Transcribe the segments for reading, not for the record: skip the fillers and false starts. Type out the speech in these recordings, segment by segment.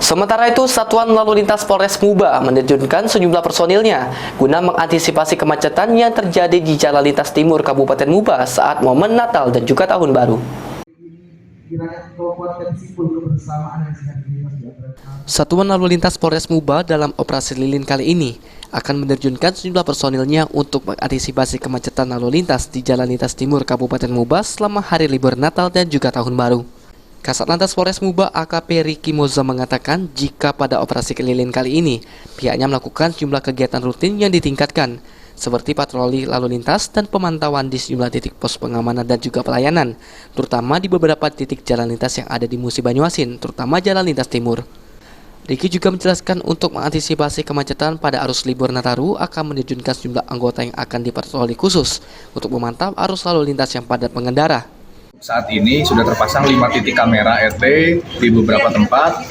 Sementara itu, Satuan Lalu Lintas Polres Muba menerjunkan sejumlah personilnya guna mengantisipasi kemacetan yang terjadi di Jalan Lintas Timur Kabupaten Muba saat momen Natal dan juga Tahun Baru. Satuan Lalu Lintas Polres Muba dalam operasi lilin kali ini akan menerjunkan sejumlah personilnya untuk mengantisipasi kemacetan lalu lintas di Jalan Lintas Timur Kabupaten Muba selama hari libur Natal dan juga Tahun Baru. Kasat Lantas Polres Muba AKP Riki Moza mengatakan jika pada operasi keliling kali ini pihaknya melakukan sejumlah kegiatan rutin yang ditingkatkan seperti patroli lalu lintas dan pemantauan di sejumlah titik pos pengamanan dan juga pelayanan, terutama di beberapa titik jalan lintas yang ada di Musi Banyuasin, terutama Jalan Lintas Timur. Riki juga menjelaskan untuk mengantisipasi kemacetan pada arus libur Nataru akan menerjunkan sejumlah anggota yang akan dipatroli khusus untuk memantau arus lalu lintas yang padat pengendara. Saat ini sudah terpasang 5 titik kamera RT di beberapa tempat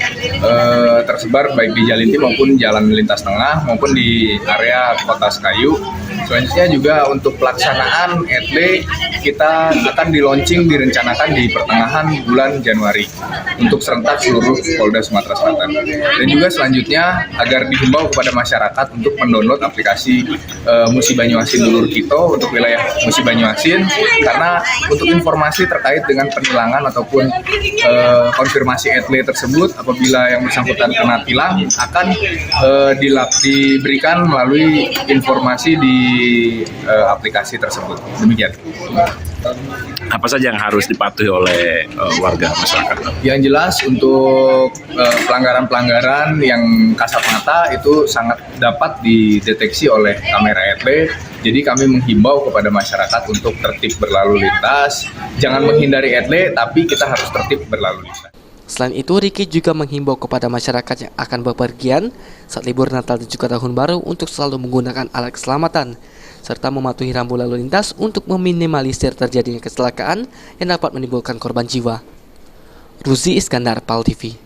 tersebar baik di Jalinti maupun Jalan Lintas Tengah maupun di area Kota Sekayu. Selanjutnya juga untuk pelaksanaan RT kita akan direncanakan di pertengahan bulan Januari untuk serentak seluruh Polda Sumatera Selatan. Dan juga selanjutnya agar dihimbau kepada masyarakat untuk mendownload aplikasi Musi Banyuasin Dulur Kito untuk wilayah Musi Banyuasin, karena untuk informasi terkait dengan penilangan ataupun konfirmasi etle tersebut apabila yang bersangkutan kena tilang akan diberikan melalui informasi di aplikasi tersebut. Demikian. Apa saja yang harus dipatuhi oleh warga masyarakat? Yang jelas untuk pelanggaran-pelanggaran yang kasat mata itu sangat dapat dideteksi oleh kamera etle. Jadi kami menghimbau kepada masyarakat untuk tertib berlalu lintas. Jangan menghindari etle, tapi kita harus tertib berlalu lintas. Selain itu, Riki juga menghimbau kepada masyarakat yang akan bepergian saat libur Natal dan juga Tahun Baru untuk selalu menggunakan alat keselamatan, serta mematuhi rambu lalu lintas untuk meminimalisir terjadinya kecelakaan yang dapat menimbulkan korban jiwa. Ruzi Iskandar, PAL TV.